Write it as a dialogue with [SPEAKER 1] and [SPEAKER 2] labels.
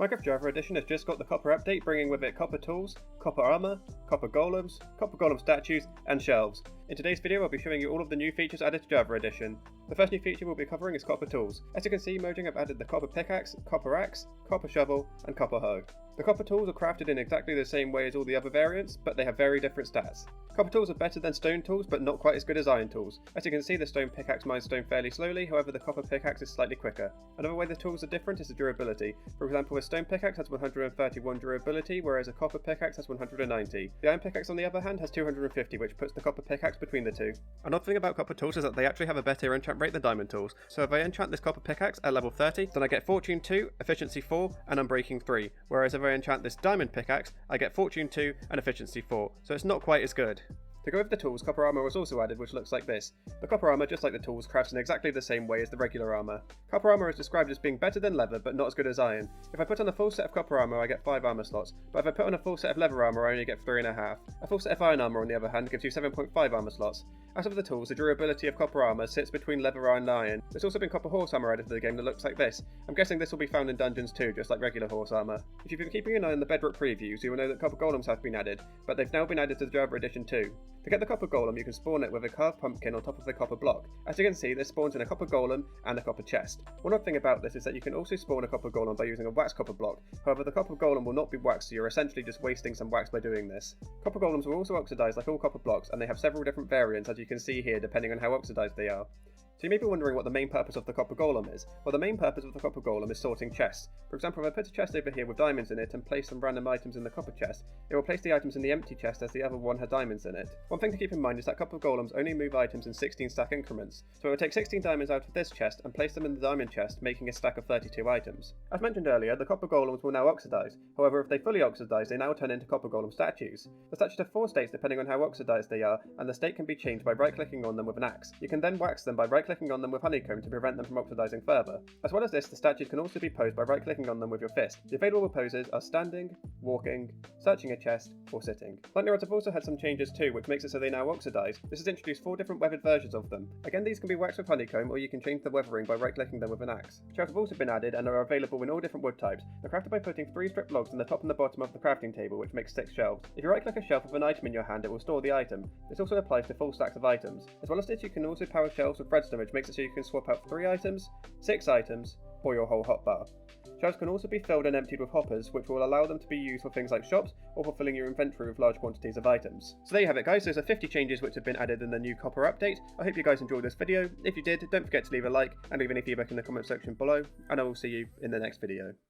[SPEAKER 1] Minecraft Java Edition has just got the copper update, bringing with it copper tools, copper armor, copper golems, copper golem statues, and shelves. In today's video I'll be showing you all of the new features added to Java Edition. The first new feature we'll be covering is copper tools. As you can see, Mojang have added the copper pickaxe, copper axe, copper shovel, and copper hoe. The copper tools are crafted in exactly the same way as all the other variants, but they have very different stats. Copper tools are better than stone tools, but not quite as good as iron tools. As you can see, the stone pickaxe mines stone fairly slowly, however the copper pickaxe is slightly quicker. Another way the tools are different is the durability. For example, a stone pickaxe has 131 durability, whereas a copper pickaxe has 190. The iron pickaxe on the other hand has 250, which puts the copper pickaxe between the two. Another thing about copper tools is that they actually have a better enchant rate than diamond tools. So if I enchant this copper pickaxe at level 30, then I get Fortune 2, Efficiency 4, and Unbreaking 3, whereas if I enchant this diamond pickaxe, I get Fortune 2 and Efficiency 4, so it's not quite as good. To go over the tools, copper armor was also added, which looks like this. The copper armor, just like the tools, crafts in exactly the same way as the regular armor. Copper armor is described as being better than leather, but not as good as iron. If I put on a full set of copper armor, I get 5 armor slots, but if I put on a full set of leather armor, I only get 3.5. A full set of iron armor, on the other hand, gives you 7.5 armor slots. As of the tools, the durability of copper armor sits between leather and iron. There's also been copper horse armor added to the game that looks like this. I'm guessing this will be found in dungeons too, just like regular horse armor. If you've been keeping an eye on the Bedrock previews, you will know that copper golems have been added, but they've now been added to the Java Edition too. To get the copper golem, you can spawn it with a carved pumpkin on top of the copper block. As you can see, this spawns in a copper golem and a copper chest. One other thing about this is that you can also spawn a copper golem by using a wax copper block. However, the copper golem will not be waxed, so you're essentially just wasting some wax by doing this. Copper golems will also oxidize like all copper blocks, and they have several different variants, as you can see here, depending on how oxidized they are. So you may be wondering what the main purpose of the copper golem is. Well, the main purpose of the copper golem is sorting chests. For example, if I put a chest over here with diamonds in it and place some random items in the copper chest, it will place the items in the empty chest as the other one has diamonds in it. One thing to keep in mind is that copper golems only move items in 16 stack increments, so it will take 16 diamonds out of this chest and place them in the diamond chest, making a stack of 32 items. As mentioned earlier, the copper golems will now oxidize. However, if they fully oxidize, they now turn into copper golem statues. The statues have 4 states depending on how oxidized they are, and the state can be changed by right-clicking on them with an axe. You can then wax them by right-clicking on them with honeycomb to prevent them from oxidizing further. As well as this, the statues can also be posed by right-clicking on them with your fist. The available poses are standing, walking, searching a chest, or sitting. Lightningros have also had some changes too, which makes it so they now oxidize. This has introduced 4 different weathered versions of them. Again, these can be waxed with honeycomb, or you can change the weathering by right-clicking them with an axe. Shelves have also been added and are available in all different wood types. They're crafted by putting 3 stripped logs in the top and the bottom of the crafting table, which makes 6 shelves. If you right-click a shelf with an item in your hand, it will store the item. This also applies to full stacks of items. As well as this, you can also power shelves with redstone, which makes it so you can swap out 3 items, 6 items, or your whole hotbar. Shelves can also be filled and emptied with hoppers, which will allow them to be used for things like shops or for filling your inventory with large quantities of items. So there you have it guys, those are 50 changes which have been added in the new copper update. I hope you guys enjoyed this video. If you did, don't forget to leave a like and leave any feedback in the comment section below, and I will see you in the next video.